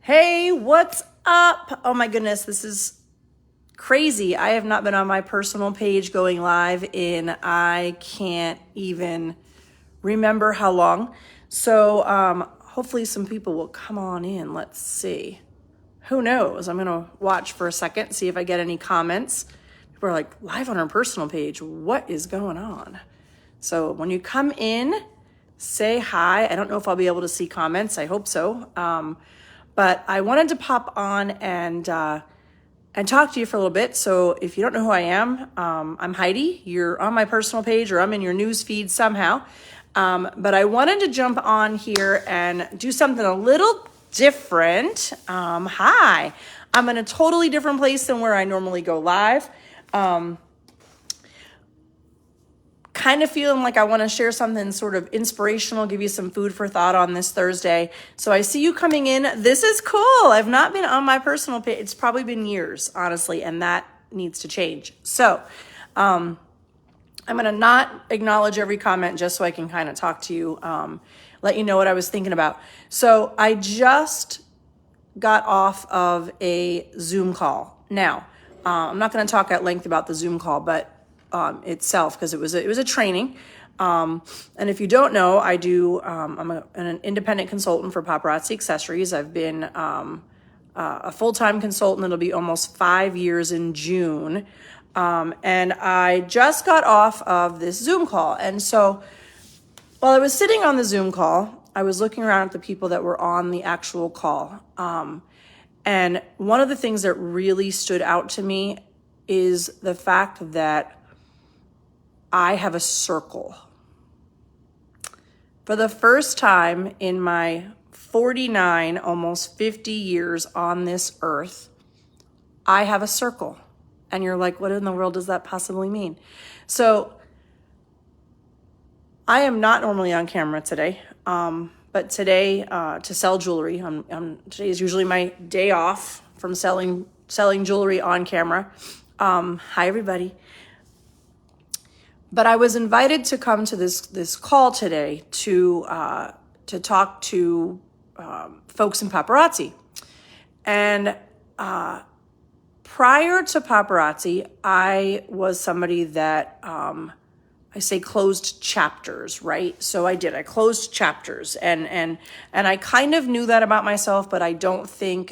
Hey, what's up? Oh my goodness, this is crazy. I have not been on my personal page going live in, I can't even remember how long. So hopefully some people will come on in. Let's see. Who knows? I'm going to watch for a second, see if I get any comments. People are like, live on our personal page. What is going on? So when you come in, say hi. I don't know if I'll be able to see comments. I hope so. But I wanted to pop on and talk to you for a little bit. So if you don't know who I am, I'm Heidi. You're on my personal page or I'm in your news feed somehow. But I wanted to jump on here and do something a little different. Hi, I'm in a totally different place than where I normally go live. Kind of feeling like I want to share something sort of inspirational, give you some food for thought on this Thursday. So I see you coming in. This is cool. I've not been on my personal page. It's probably been years, honestly, and that needs to change. So I'm going to not acknowledge every comment just so I can kind of talk to you, let you know what I was thinking about. So I just got off of a Zoom call. Now, I'm not going to talk at length about the Zoom call, but itself, because it was a training. And if you don't know, I do, I'm an independent consultant for Paparazzi Accessories. I've been a full-time consultant. It'll be almost 5 years in June. And I just got off of this Zoom call. And so while I was sitting on the Zoom call, I was looking around at the people that were on the actual call. And one of the things that really stood out to me is the fact that I have a circle. For the first time in my 49, almost 50 years on this earth, I have a circle. And you're like, what in the world does that possibly mean? So I am not normally on camera today, but today to sell jewelry, today is usually my day off from selling jewelry on camera. Hi, everybody. But I was invited to come to this call today to talk to folks in paparazzi. And prior to paparazzi, I was somebody that I say closed chapters, right? So I closed chapters, and I kind of knew that about myself, but I don't think.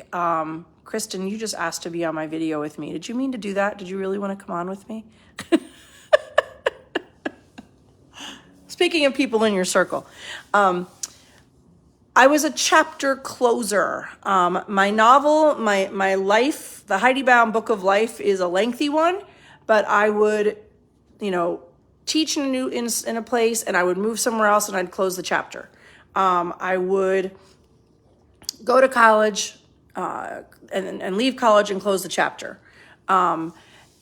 Kristen, you just asked to be on my video with me. Did you mean to do that? Did you really want to come on with me? Speaking of people in your circle, I was a chapter closer. My novel, my life, the Heidi Bound book of life is a lengthy one, but I would, teach in a place and I would move somewhere else and I'd close the chapter. I would go to college and leave college and close the chapter.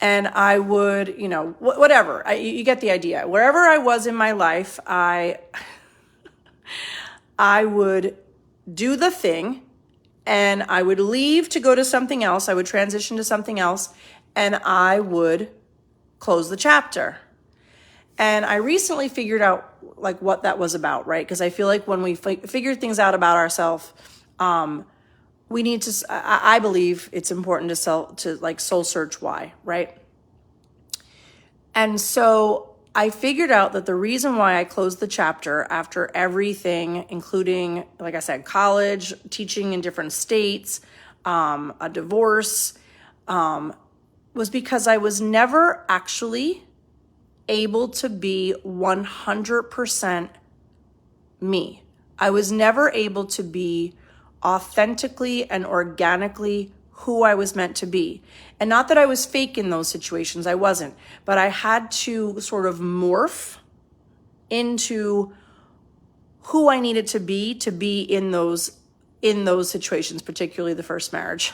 And I would, whatever, you get the idea. Wherever I was in my life, I would do the thing and I would leave to go to something else. I would transition to something else and I would close the chapter. And I recently figured out like what that was about, right? Because I feel like when we figure things out about ourselves, we need to, I believe it's important to soul search why, right? And so I figured out that the reason why I closed the chapter after everything, including, like I said, college, teaching in different states, a divorce, was because I was never actually able to be 100% me. I was never able to be authentically and organically who I was meant to be. And not that I was fake in those situations, I wasn't, but I had to sort of morph into who I needed to be in those situations, particularly the first marriage.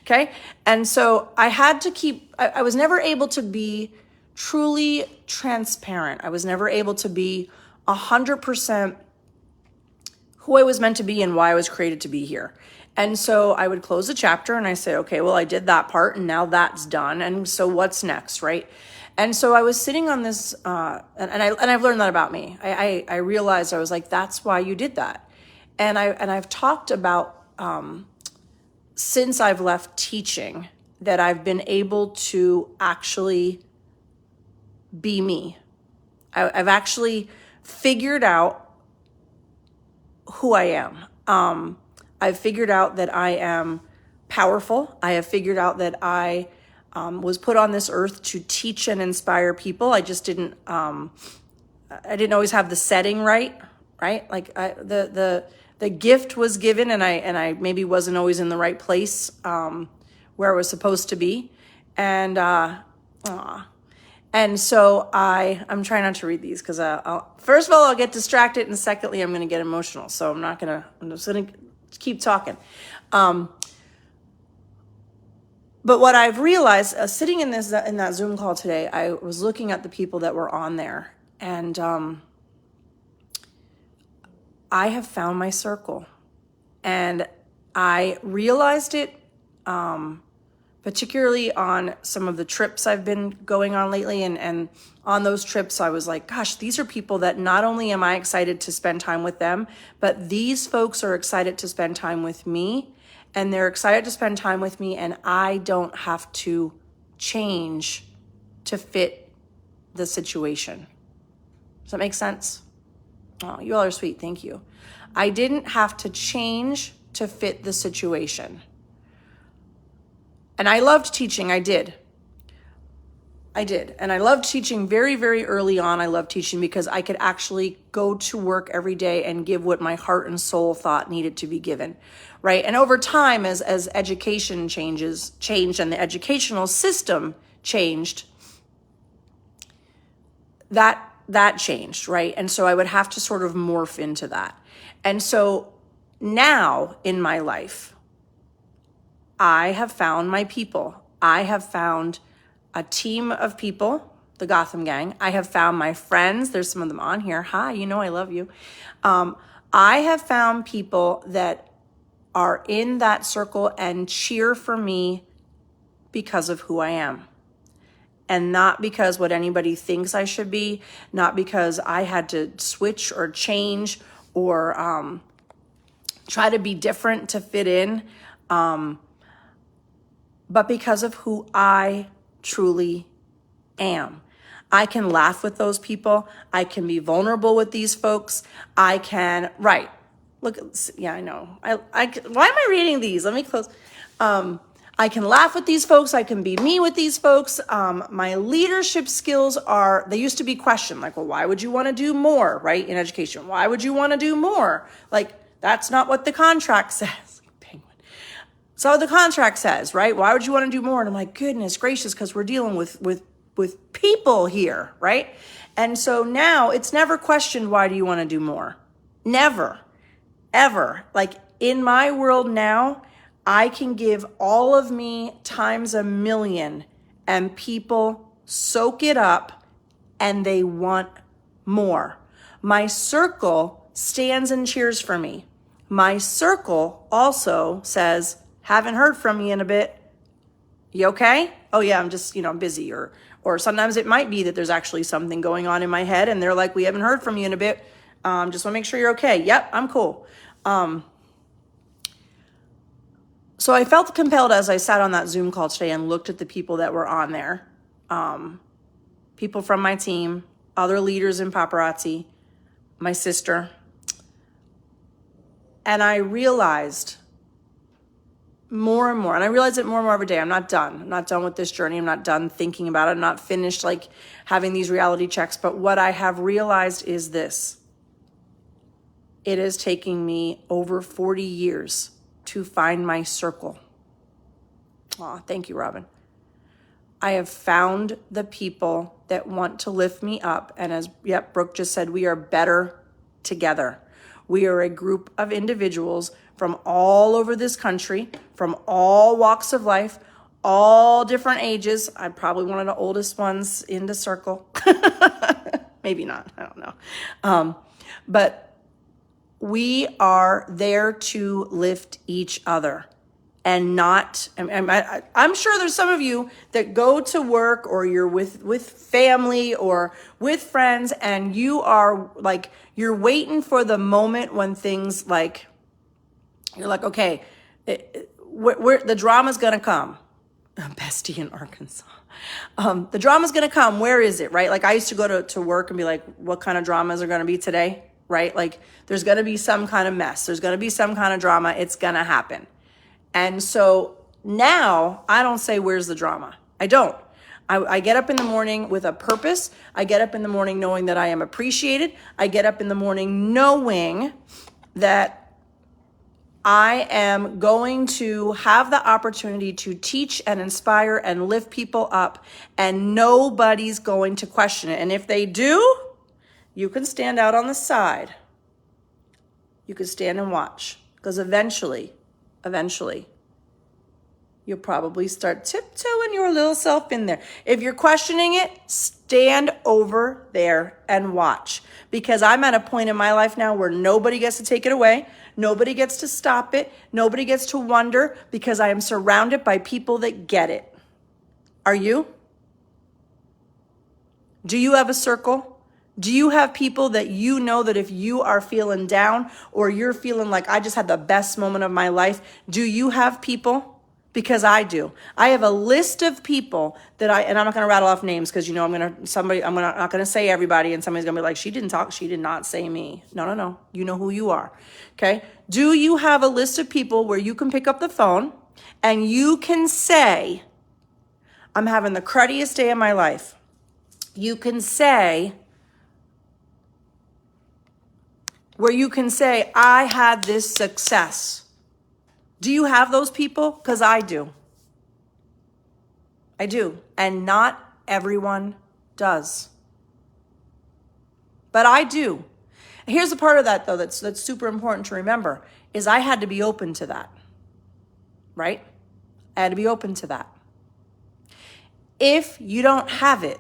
Okay? And so I had to I was never able to be truly transparent. I was never able to be 100% who I was meant to be and why I was created to be here. And so I would close the chapter and I say, okay, well, I did that part and now that's done. And so what's next, right? And so I was sitting on this, and I've learned that about me. I realized I was like, that's why you did that. And I've talked about since I've left teaching that I've been able to actually be me. I've actually figured out who I am. I've figured out that I am powerful. I have figured out that I was put on this earth to teach and inspire people. I just didn't. I didn't always have the setting right. Like the gift was given, and I maybe wasn't always in the right place where I was supposed to be, and so I'm trying not to read these because first of all I'll get distracted, and secondly I'm going to get emotional. So I'm just going to keep talking. But what I've realized, sitting in that Zoom call today, I was looking at the people that were on there, and I have found my circle, and I realized it particularly on some of the trips I've been going on lately, and on those trips I was like, gosh, these are people that not only am I excited to spend time with them, but these folks are excited to spend time with me, and they're excited to spend time with me, and I don't have to change to fit the situation. Does that make sense? Oh, you all are sweet. Thank you. I didn't have to change to fit the situation. And I loved teaching. I did. And I loved teaching very, very early on. I loved teaching because I could actually go to work every day and give what my heart and soul thought needed to be given, right? And over time, as education changed and the educational system changed, that changed, right? And so I would have to sort of morph into that. And so now in my life, I have found my people. I have found a team of people, the Gotham gang. I have found my friends. There's some of them on here. Hi, you know I love you. I have found people that are in that circle and cheer for me because of who I am. And not because what anybody thinks I should be, not because I had to switch or change or try to be different to fit in, but because of who I truly am. I can laugh with those people. I can be vulnerable with these folks. I can, right. Look, yeah, I know. Why am I reading these? Let me close. I can laugh with these folks. I can be me with these folks. My leadership skills they used to be questioned. Like, well, why would you want to do more, right? In education, why would you want to do more? Like, that's not what the contract says. So the contract says, right? Why would you want to do more? And I'm like, goodness gracious, because we're dealing with people here, right? And so now it's never questioned, why do you want to do more? Never, ever. Like in my world now, I can give all of me times a million, and people soak it up and they want more. My circle stands and cheers for me. My circle also says, haven't heard from you in a bit. You okay? Oh yeah, I'm just, I'm busy. Or sometimes it might be that there's actually something going on in my head and they're like, we haven't heard from you in a bit. Just want to make sure you're okay. Yep, I'm cool. So I felt compelled as I sat on that Zoom call today and looked at the people that were on there. People from my team, other leaders in Paparazzi, my sister. And I realized more and more, and I realize it more and more every day. I'm not done. I'm not done with this journey. I'm not done thinking about it. I'm not finished like having these reality checks. But what I have realized is this. It is taking me over 40 years to find my circle. Aw, thank you, Robin. I have found the people that want to lift me up. And as Brooke just said, we are better together. We are a group of individuals from all over this country, from all walks of life, all different ages. I'm probably one of the oldest ones in the circle. Maybe not, I don't know. But we are there to lift each other and not, I'm sure there's some of you that go to work or you're with family or with friends and you are like, you're waiting for the moment when things like You're like, okay, where the drama's going to come. Bestie in Arkansas. The drama's going to come. Where is it, right? Like I used to go to work and be like, what kind of dramas are going to be today, right? Like there's going to be some kind of mess. There's going to be some kind of drama. It's going to happen. And so now I don't say, where's the drama? I don't. I get up in the morning with a purpose. I get up in the morning knowing that I am appreciated. I get up in the morning knowing that I am going to have the opportunity to teach and inspire and lift people up, and nobody's going to question it. And if they do, you can stand out on the side. You can stand and watch, because eventually, you'll probably start tiptoeing your little self in there. If you're questioning it, stand over there and watch. Because I'm at a point in my life now where nobody gets to take it away. Nobody gets to stop it. Nobody gets to wonder, because I am surrounded by people that get it. Are you? Do you have a circle? Do you have people that you know that if you are feeling down or you're feeling like I just had the best moment of my life, do you have people? Because I do. I have a list of people that and I'm not going to rattle off names because, I'm not going to say everybody and somebody's going to be like, she did not say me. No. You know who you are. Okay. Do you have a list of people where you can pick up the phone and you can say, I'm having the cruddiest day of my life. You can say, I had this success. Do you have those people? Because I do. I do. And not everyone does. But I do. Here's a part of that, though, that's super important to remember, is I had to be open to that. Right? I had to be open to that. If you don't have it,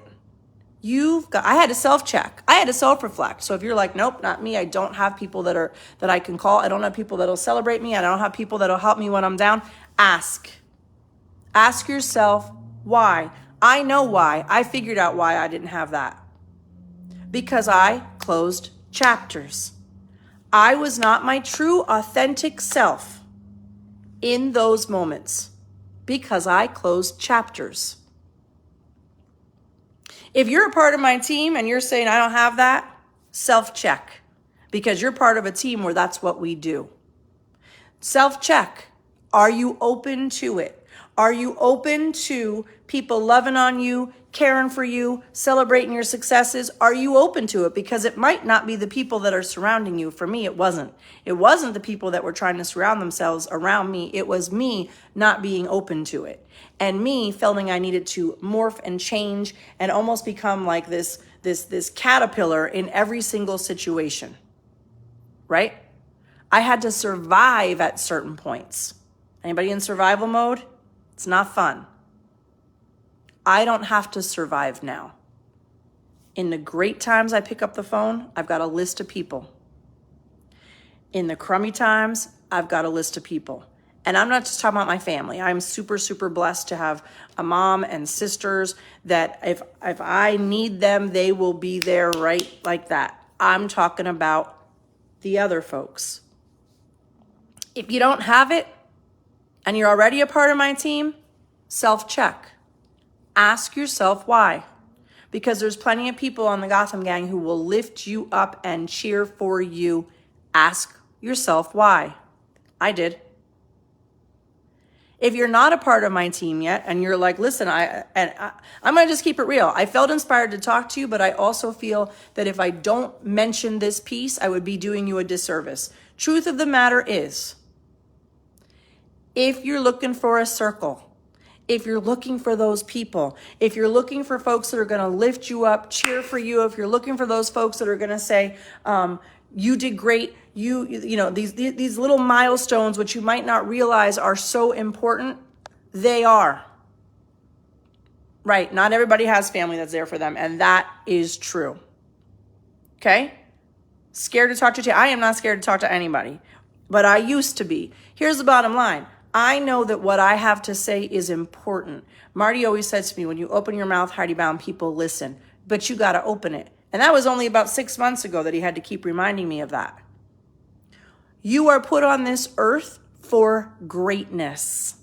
I had to self-check. I had to self-reflect. So if you're like, nope, not me. I don't have people that I can call. I don't have people that'll celebrate me. I don't have people that'll help me when I'm down. Ask yourself why. I know why. I figured out why I didn't have that. Because I closed chapters. I was not my true, authentic self in those moments because I closed chapters. If you're a part of my team and you're saying, I don't have that, self-check, because you're part of a team where that's what we do. Self-check. Are you open to it? Are you open to people loving on you, caring for you, celebrating your successes? Are you open to it? Because it might not be the people that are surrounding you. For me, it wasn't. It wasn't the people that were trying to surround themselves around me. It was me not being open to it. And me feeling I needed to morph and change and almost become like this caterpillar in every single situation. Right? I had to survive at certain points. Anybody in survival mode? It's not fun. I don't have to survive now. In the great times I pick up the phone, I've got a list of people. In the crummy times, I've got a list of people. And I'm not just talking about my family. I'm super, super blessed to have a mom and sisters that if I need them, they will be there right like that. I'm talking about the other folks. If you don't have it and you're already a part of my team, self-check. Ask yourself why. Because there's plenty of people on the Gotham gang who will lift you up and cheer for you. Ask yourself why. I did. If you're not a part of my team yet and you're like, listen, I'm going to just keep it real. I felt inspired to talk to you, but I also feel that if I don't mention this piece, I would be doing you a disservice. Truth of the matter is, if you're looking for a circle, if you're looking for those people, if you're looking for folks that are going to lift you up, cheer for you, if you're looking for those folks that are going to say, you did great, you know, these little milestones, which you might not realize are so important, they are. Right, not everybody has family that's there for them, and that is true. Okay? Scared to talk to you? I am not scared to talk to anybody, but I used to be. Here's the bottom line. I know that what I have to say is important. Marty always says to me, when you open your mouth, Heidi Bound, people listen, but you got to open it. And that was only about 6 months ago that he had to keep reminding me of that. You are put on this earth for greatness,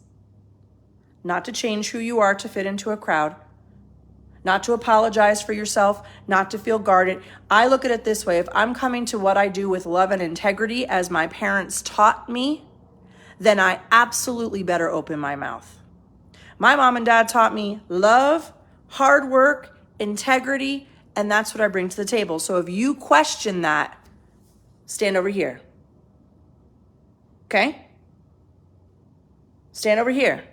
not to change who you are to fit into a crowd, not to apologize for yourself, not to feel guarded. I look at it this way. If I'm coming to what I do with love and integrity as my parents taught me, then I absolutely better open my mouth. My mom and dad taught me love, hard work, integrity, and that's what I bring to the table. So if you question that, stand over here. Okay? Stand over here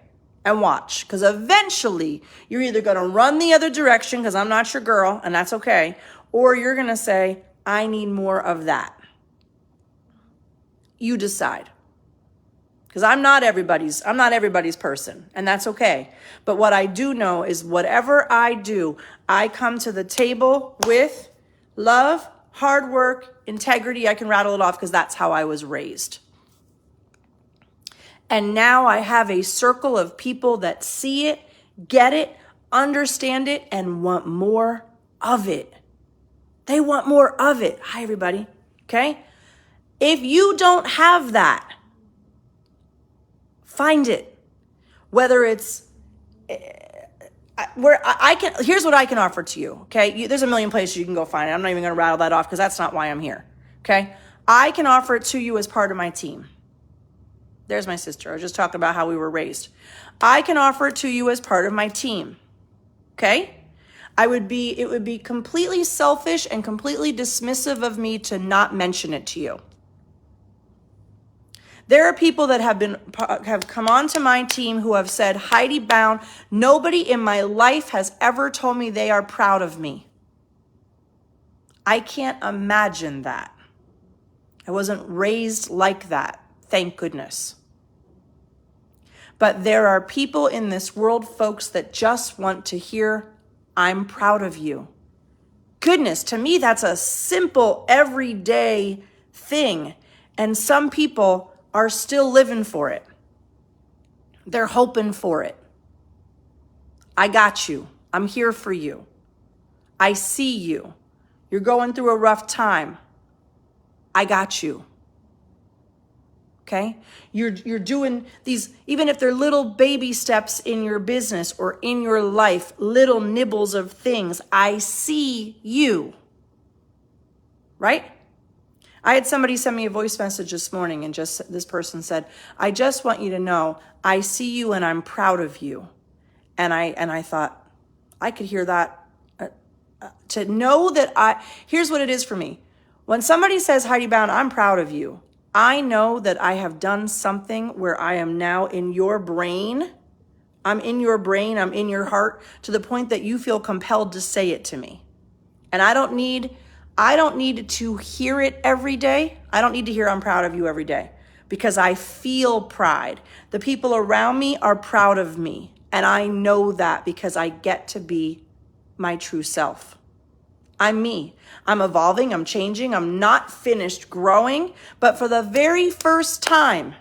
and watch, because eventually you're either going to run the other direction because I'm not your girl, and that's okay, or you're going to say, I need more of that. You decide. Because I'm not everybody's person, and that's okay. But what I do know is whatever I do, I come to the table with love, hard work, integrity. I can rattle it off because that's how I was raised. And now I have a circle of people that see it, get it, understand it, and want more of it. They want more of it. Hi, everybody. Okay? If you don't have that, find it. Whether it's where I can, here's what I can offer to you. Okay? There's a million places you can go find it. I'm not even going to rattle that off because that's not why I'm here. Okay? I can offer it to you as part of my team. There's my sister. I was just talking about how we were raised. I can offer it to you as part of my team. Okay? It would be completely selfish and completely dismissive of me to not mention it to you. There are people that have come onto my team who have said, Heidi Bound, nobody in my life has ever told me they are proud of me. I can't imagine that. I wasn't raised like that. Thank goodness. But there are people in this world, folks, that just want to hear, I'm proud of you. Goodness, to me, that's a simple, everyday thing. And some people are still living for it. They're hoping for it. I got you. I'm here for you. I see you. You're going through a rough time. I got you. Okay? You're doing these, even if they're little baby steps in your business or in your life, little nibbles of things. I see you. Right? I had somebody send me a voice message this morning, and just this person said, I just want you to know I see you and I'm proud of you. And I thought, I could hear that. To know that here's what it is for me. When somebody says, Heidi Bound, I'm proud of you, I know that I have done something where I am now in your brain. I'm in your brain, I'm in your heart, to the point that you feel compelled to say it to me. And I don't need to hear it every day. I don't need to hear I'm proud of you every day, because I feel pride. The people around me are proud of me. And I know that because I get to be my true self. I'm me. I'm evolving. I'm changing. I'm not finished growing. But for the very first time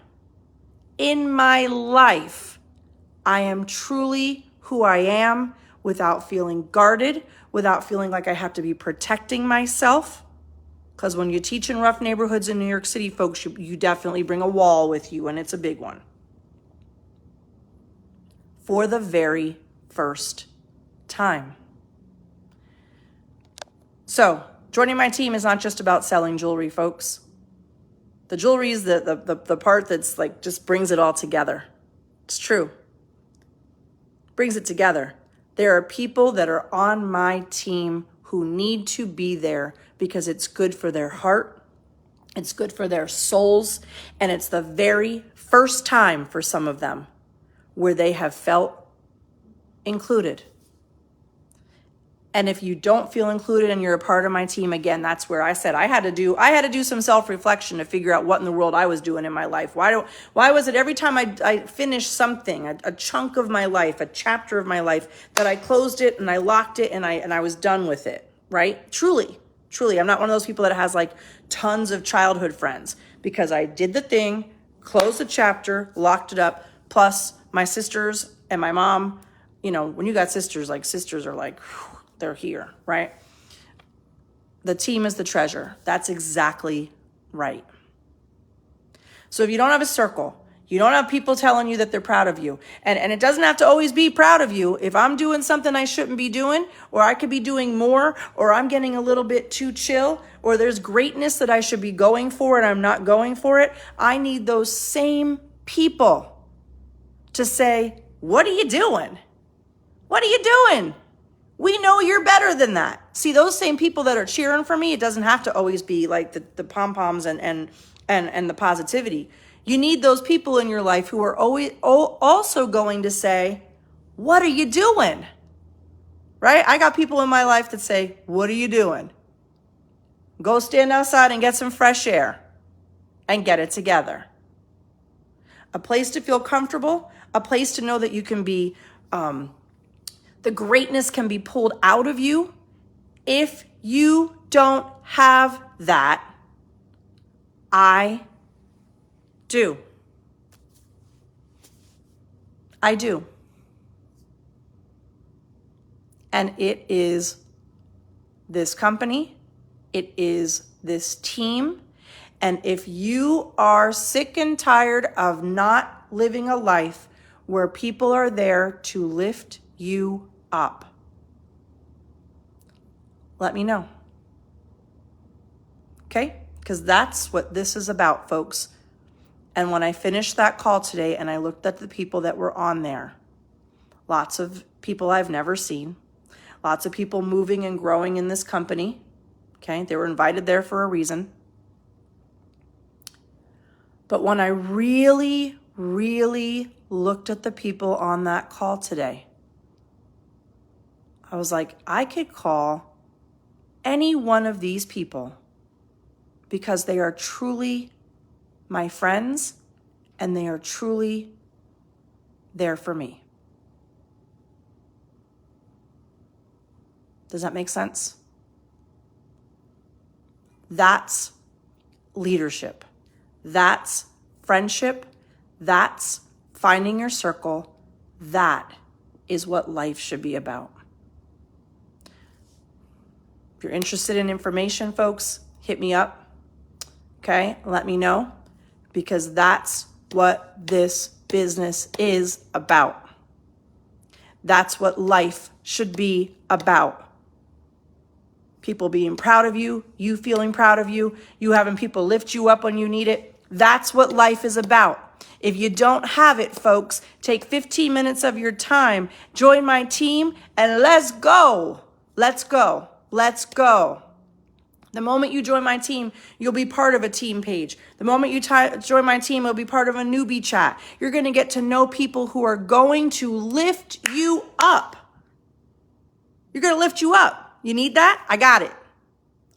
in my life, I am truly who I am without feeling guarded, without feeling like I have to be protecting myself. Because when you teach in rough neighborhoods in New York City, folks, you definitely bring a wall with you, and it's a big one. For the very first time. So, joining my team is not just about selling jewelry, folks. The jewelry is the part that's like just brings it all together. It's true. Brings it together. There are people that are on my team who need to be there because it's good for their heart, it's good for their souls, and it's the very first time for some of them where they have felt included. And if you don't feel included and you're a part of my team, again, that's where I said I had to do some self-reflection to figure out what in the world I was doing in my life. Why was it every time I finished something, a chunk of my life, a chapter of my life, that I closed it and I locked it and I was done with it, right? Truly, I'm not one of those people that has like tons of childhood friends, because I did the thing, closed the chapter, locked it up. Plus my sisters and my mom, when you got sisters are like, whew, they're here, right? The team is the treasure. That's exactly right. So if you don't have a circle, you don't have people telling you that they're proud of you. And it doesn't have to always be proud of you. If I'm doing something I shouldn't be doing, or I could be doing more, or I'm getting a little bit too chill, or there's greatness that I should be going for and I'm not going for it, I need those same people to say, what are you doing? What are you doing? We know you're better than that. See, those same people that are cheering for me, it doesn't have to always be like the pom-poms and the positivity. You need those people in your life who are always also going to say, what are you doing? Right? I got people in my life that say, what are you doing? Go stand outside and get some fresh air and get it together. A place to feel comfortable, a place to know that you can be, the greatness can be pulled out of you. If you don't have that, I do. I do. And it is this company. It is this team. And if you are sick and tired of not living a life where people are there to lift you up, let me know. Okay? Because that's what this is about, folks. And when I finished that call today and I looked at the people that were on there, lots of people I've never seen, lots of people moving and growing in this company. Okay? They were invited there for a reason. But when I really, really looked at the people on that call today, I was like, I could call any one of these people because they are truly my friends and they are truly there for me. Does that make sense? That's leadership. That's friendship. That's finding your circle. That is what life should be about. If you're interested in information, folks, hit me up. Okay? Let me know, because that's what this business is about. That's what life should be about. People being proud of you, you feeling proud of you, you having people lift you up when you need it. That's what life is about. If you don't have it, folks, take 15 minutes of your time, join my team, and let's go. Let's go. Let's go. The moment you join my team, you'll be part of a team page. The moment you join my team, you'll be part of a newbie chat. You're going to get to know people who are going to lift you up. You're going to lift you up. You need that? I got it.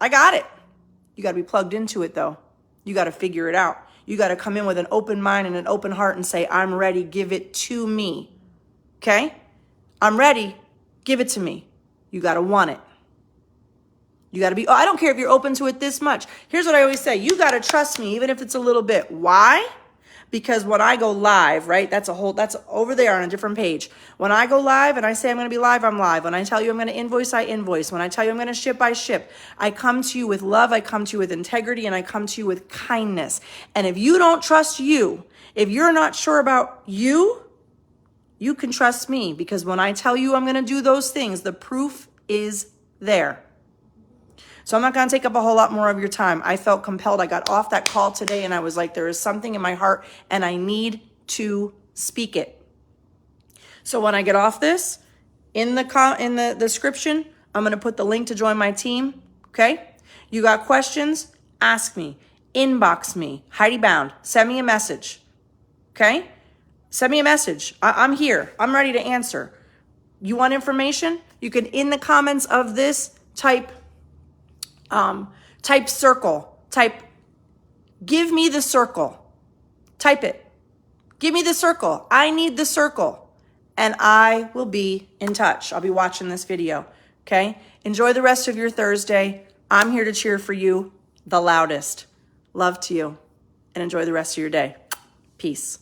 I got it. You got to be plugged into it, though. You got to figure it out. You got to come in with an open mind and an open heart and say, I'm ready. Give it to me. Okay? I'm ready. Give it to me. You got to want it. You got to be, I don't care if you're open to it this much. Here's what I always say. You got to trust me, even if it's a little bit. Why? Because when I go live, right, that's over there on a different page. When I go live and I say I'm going to be live, I'm live. When I tell you I'm going to invoice, I invoice. When I tell you I'm going to ship, I ship. I come to you with love. I come to you with integrity, and I come to you with kindness. And if you don't trust you, if you're not sure about you, you can trust me, because when I tell you I'm going to do those things, the proof is there. So I'm not going to take up a whole lot more of your time. I felt compelled. I got off that call today and I was like, there is something in my heart and I need to speak it. So when I get off this, in the description, I'm going to put the link to join my team. Okay? You got questions? Ask me. Inbox me. Heidi Bound. Send me a message. Okay? Send me a message. I'm here. I'm ready to answer. You want information? You can, in the comments of this, type circle, give me the circle, type it, give me the circle. I need the circle, and I will be in touch. I'll be watching this video. Okay. Enjoy the rest of your Thursday. I'm here to cheer for you, the loudest. Love to you, and enjoy the rest of your day. Peace.